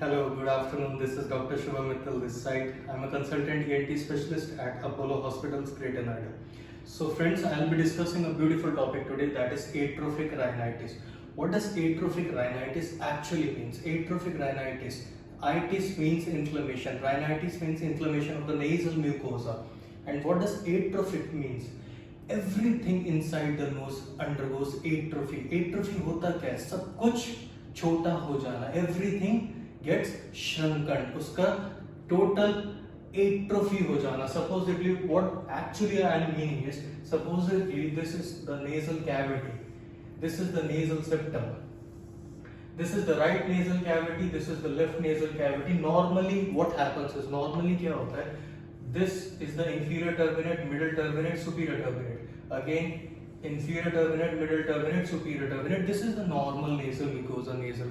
Hello, good afternoon. This is Dr. Shubham Mittal this side. I'm a consultant ENT specialist at Apollo Hospitals, Greater Noida. So friends, I'll be discussing a beautiful topic today, that is atrophic rhinitis. What does atrophic rhinitis actually means? Atrophic rhinitis. Itis means inflammation. Rhinitis means inflammation of the nasal mucosa. And what does atrophic means? Everything inside the nose undergoes atrophy. Atrophy होता क्या है? सब कुछ छोटा हो जाना. Everything gets shrunken. उसका total atrophy हो जाना. Supposedly, what actually I am meaning is, supposedly this is the nasal cavity. This is the nasal septum. This is the right nasal cavity. This is the left nasal cavity. Normally, what happens is, normally क्या होता है? This is the inferior turbinate, middle turbinate, superior turbinate. Again, inferior turbinate, middle turbinate, superior turbinate. This is the normal nasal mucosa, nasal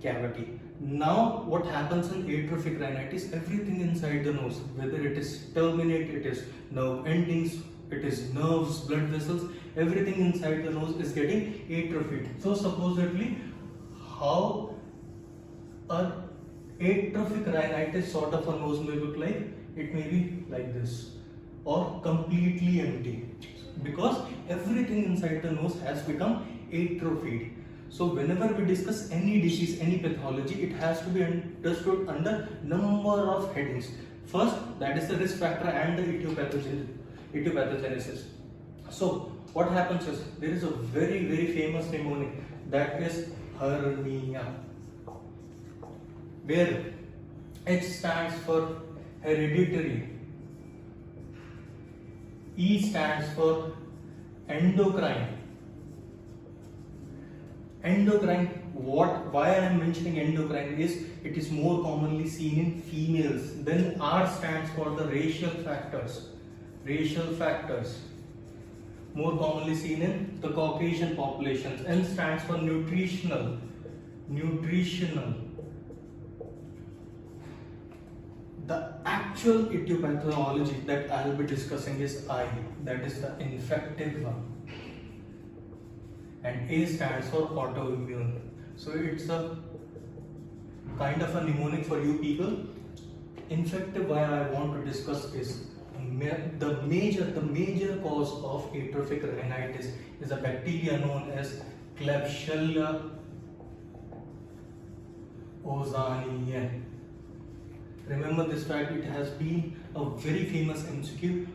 cavity. Now, what happens in atrophic rhinitis? Everything inside the nose, whether it is turbinate, it is nerve endings, it is nerves, blood vessels, everything inside the nose is getting atrophied. So, supposedly, how a atrophic rhinitis sort of a nose may look like? It may be like this or completely empty, because everything inside the nose has become atrophied. So whenever we discuss any disease, any pathology, it has to be understood under number of headings. First, that is the risk factor and the etiopathogenesis. So what happens is, there is a very famous mnemonic, that is hernia, where H stands for hereditary, E stands for endocrine. Endocrine, why I am mentioning endocrine is, it is more commonly seen in females. Then R stands for the racial factors. Racial factors, more commonly seen in the Caucasian populations. N stands for nutritional. Nutritional. The actual etiopathoology that I will be discussing is I, that is the infective one. And A stands for autoimmune. So it's a kind of a mnemonic for you people. Infective, why I want to discuss is, the major cause of atrophic rhinitis is a bacteria known as Klebsiella ozoniae. Remember this fact, it has been a very famous MCQ.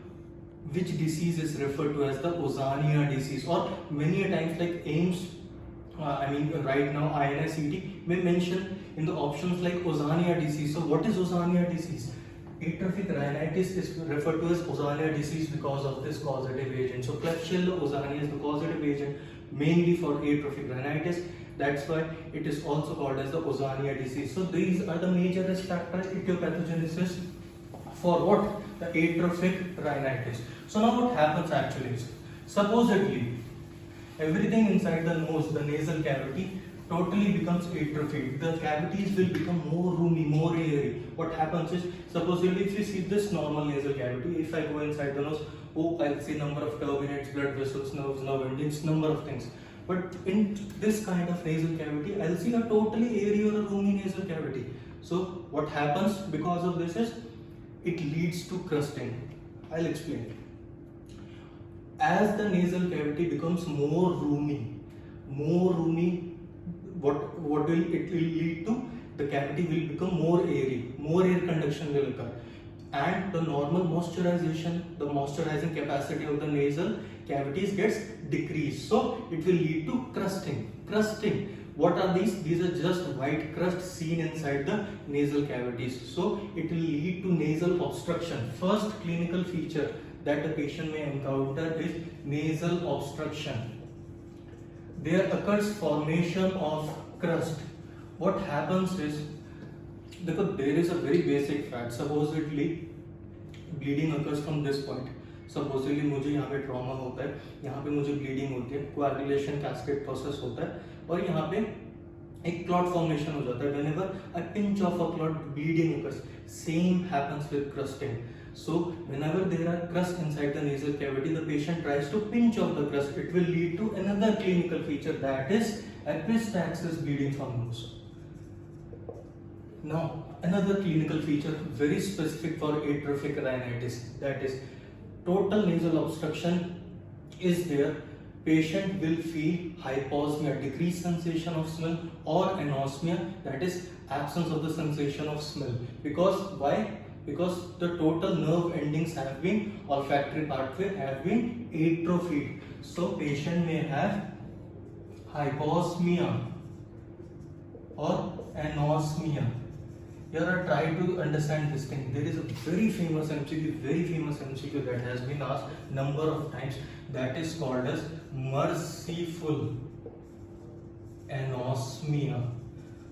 Which disease is referred to as the Ozania disease, or many a times like AIMS, right now INICET may mention in the options like Ozania disease. So what is Ozania disease? Atrophic rhinitis is referred to as Ozania disease because of this causative agent. So Klebsiella ozoniae is the causative agent mainly for atrophic rhinitis. That's why it is also called as the Ozania disease. So these are the major risk factors, etiopathogenesis for what? The atrophic rhinitis. So now what happens actually is, supposedly everything inside the nose, the nasal cavity, totally becomes atrophied. The cavities will become more roomy, more airy. What happens is, supposedly if you see this normal nasal cavity, if I go inside the nose, I'll see number of turbinates, blood vessels, nerves, nerve endings, number of things. But in this kind of nasal cavity, I'll see a totally airy or a roomy nasal cavity. So what happens because of this is, it leads to crusting. I'll explain. As the nasal cavity becomes more roomy, what will it will lead to? The cavity will become more airy, more air conduction will occur, and the normal moisturization, the moisturizing capacity of the nasal cavities gets decreased. So it will lead to crusting. Crusting. What are these? These are just white crust seen inside the nasal cavities. So it will lead to nasal obstruction. First clinical feature that the patient may encounter is nasal obstruction. There occurs formation of crust. What happens is, because there is a very basic fact, supposedly bleeding occurs from this point. Supposedly मुझे यहाँ पे trauma होता है, यहाँ पे मुझे bleeding होती है, कोएगुलेशन कैस्केड प्रोसेस होता है, और यहाँ पे एक क्लॉट फॉर्मेशन हो जाता है. Whenever a pinch of a clot, bleeding occurs. Same happens with crusting. So whenever there are crust inside the nasal cavity, the patient tries to pinch off the crust. It will lead to another clinical feature, that is epistaxis, bleeding from nose. Now another clinical feature very specific for atrophic rhinitis, that is total nasal obstruction is there. Patient will feel hyposmia, decreased sensation of smell, or anosmia, that is absence of the sensation of smell. Because why? Because the total nerve endings have been, olfactory pathway have been atrophied. So patient may have hyposmia or anosmia. Here I try to understand this thing. There is a very famous MCQ that has been asked number of times, that is called as merciful anosmia.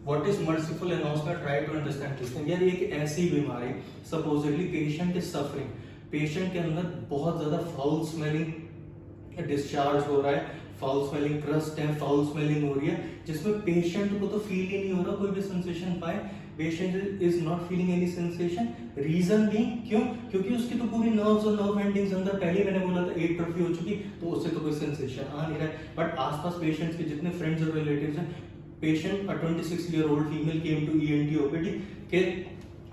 What is merciful anosmia? Try to understand this thing. यार एक ऐसी बीमारी, supposedly patient is suffering, patient के अंदर बहुत ज़्यादा foul smelling discharge हो रहा है, फाउल स्मेलिंग क्रस्ट है, फाउल स्मेलिंग हो रही है, जिसमें पेशेंट को तो फील ही नहीं हो रहा कोई भी सेंसेशन पाए, patient is not feeling any sensation. Reason भी क्यों? क्योंकि उसकी तो पूरी नर्व्स और नर्व एंडिंग्स अंदर, पहले मैंने बोला था एट्रोफी हो चुकी, तो उससे तो कोई सेंसेशन आ नहीं रहा है. बट आसपास पेशेंट्स के जितने फ्रेंड्स और रिलेटिव्स हैं, patient 26-year-old female came to ENT OPD के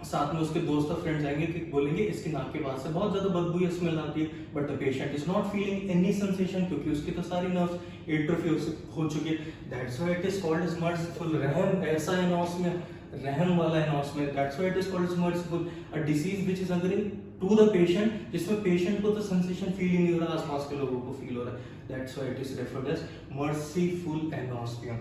साथ में उसके दोस्त और फ्रेंड्स आएंगे कि बोलेंगे इसकी नाक के पास से बहुत ज्यादा बदबू या स्मेल आती है, but the patient is not feeling any sensation क्योंकि उसकी तो सारी नर्व्स एट्रोफी हो चुकी है. That's why it is called as merciful. रहम ऐसा एनोस्मिया, रहम वाला anosmia, that's why it is called as merciful. A disease which is occurring to the patient, जिसमें पेशेंट को तो सेंसेशन फील ही नहीं हो रहा, आसपास के लोगों को फील हो रहा है. That's why it is referred as merciful anosmia.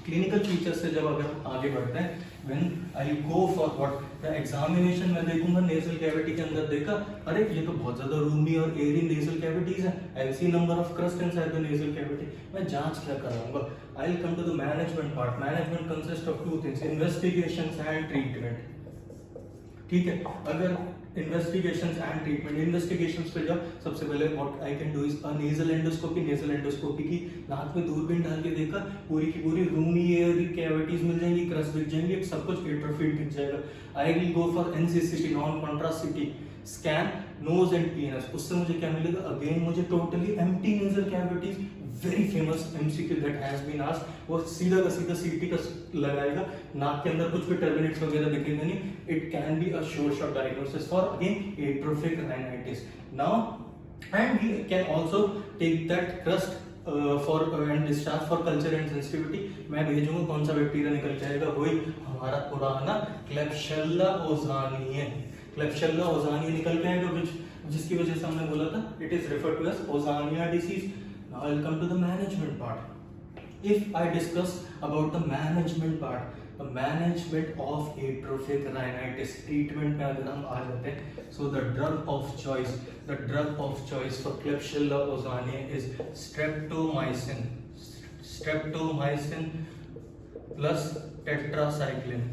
Clinical features से जब अगर हम आगे बढ़ते हैं, when I go for what the examination, मैं देखूंगा नेजल कैविटी के अंदर, देखा अरे ये तो बहुत ज्यादा रूमी और एयरी नेजल कैविटीज है, I see number of crust inside the nasal cavity. मैं जांच क्या कराऊंगा? I will come to the management part. Management consist of two things, investigations and treatment. ठीक है, अगर इन्वेस्टिगेशंस एंड ट्रीटमेंट, इन्वेस्टिगेशंस पे जब सबसे पहले what I can do is a nasal endoscopy. Nasal endoscopy की नाक में दूरबीन डाल के देखा, पूरी की पूरी रूमी एयर कैविटीज मिल जाएंगी, क्रस्ट दिख जाएंगे, सब कुछ एट्रोफिड दिख जाएगा. I will go for NCCT, non contrast CT scan nose and PNS. उससे मुझे क्या मिलेगा? अगेन मुझे totally empty nasal cavities. Very famous MCQ that has been asked. वो सीधा का सीधा CT का लगाएगा, नाक के अंदर कुछ भी टर्मिनेट्स वगैरह दिखेंगे नहीं. It can be a sure shot diagnosis for again atrophic rhinitis. Now and we can also take that crust for and discharge for culture and sensitivity. मैं भेजूंगा, कौन सा बैक्टीरिया निकल के आएगा? वही हमारा पुराना क्लेब्सियल्ला ओजानिया. क्लेब्सियल्ला ओजानिया निकल के आएगा, जिसकी वजह से हमने बोला था it is referred to as ozaena disease. Now I'll come to the management part. If I discuss about the management part, the management of atrophic rhinitis, treatment में अगर हम आ जाते हैं, so the drug of choice for Klebsiella ozoniae is streptomycin plus tetracycline.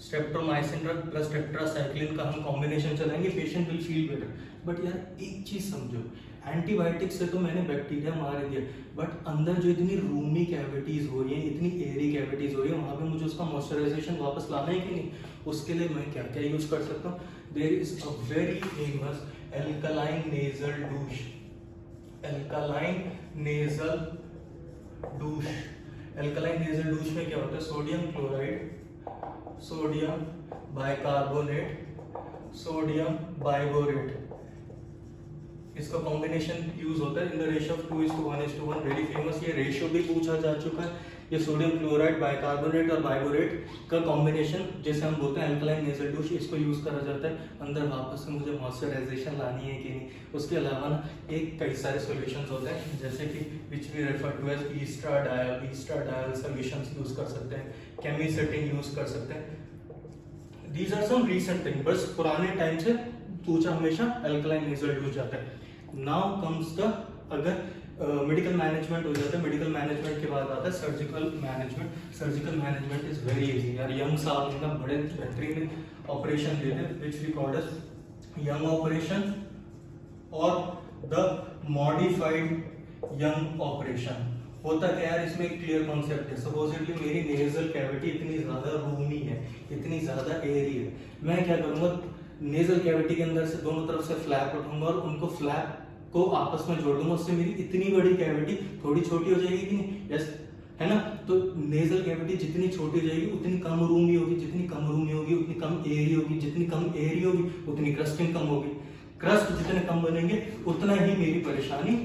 Streptomycin drug plus tetracycline का हम combination चलाएंगे, patient will feel better. But यार एक चीज समझो, एंटीबायोटिक से तो मैंने बैक्टीरिया मार दिया, बट अंदर जो इतनी रूमी कैविटीज हो रही हैं, इतनी एयरी कैविटीज हो रही है, वहां पे मुझे उसका मॉइस्चराइजेशन वापस लाना है कि नहीं? उसके लिए मैं क्या क्या यूज कर सकता हूँ? There is a very famous alkaline nasal douche. Alkaline nasal douche में क्या होता है? Sodium chloride, sodium bicarbonate, sodium biborate, इसका कॉम्बिनेशन यूज होता है in the ratio of 2:1:1. Very famous, ये रेशियो भी पूछा जा चुका है. ये सोडियम क्लोराइड, बाइकार्बोनेट और बाइबोरेट का कॉम्बिनेशन, जैसे हम बोलते हैं एल्कलाइन नेजल डूश, इसको यूज करा जाता है. अंदर वापस से मुझे मॉइस्चराइजेशन लानी है कि नहीं. उसके अलावा ना एक कई सारे सॉल्यूशंस होते हैं, जैसे कि which we refer to as estradiol solutions use कर सकते हैं, केमिसेटिन यूज कर सकते हैं. These are some recent thing, बस पुराने टाइम से पूछा हमेशा एल्कलाइन नेजल डूश जाता है. नाउ कम्स द, अगर मेडिकल मैनेजमेंट हो जाता है, मेडिकल मैनेजमेंट के बाद आता है surgical management. Surgical management is very easy यार. यंग साहब ना बड़े बेहतरीन ऑपरेशन देते हैं, which we called as Young operation और द मॉडिफाइड यंग ऑपरेशन. होता क्या यार, इसमें एक क्लियर कॉन्सेप्ट है. सपोजिटली मेरी नेजल कैविटी इतनी ज्यादा रूमी है, इतनी ज्यादा एयरी है, मैं क्या करूंगा? नेजल कैविटी के अंदर से दोनों तरफ से फ्लैप उठाऊंगा और उनको फ्लैप को आपस में जोड़ दूंगा. उससे मेरी इतनी बड़ी कैविटी थोड़ी छोटी हो जाएगी कि नहीं? यस, है ना। तो नेजल कैविटी जितनी छोटी जाएगी उतनी कम रूमी होगी, जितनी कम रूमी होगी उतनी कम एरी होगी, जितनी कम एरी होगी उतनी क्रस्टिंग कम होगी, क्रस्ट जितने कम बनेंगे उतना ही मेरी परेशानी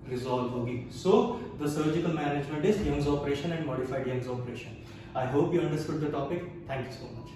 रिजॉल्व होगी। So the surgical management is Young's operation and modified Young's operation. I hope you understood the topic. Thank you so much.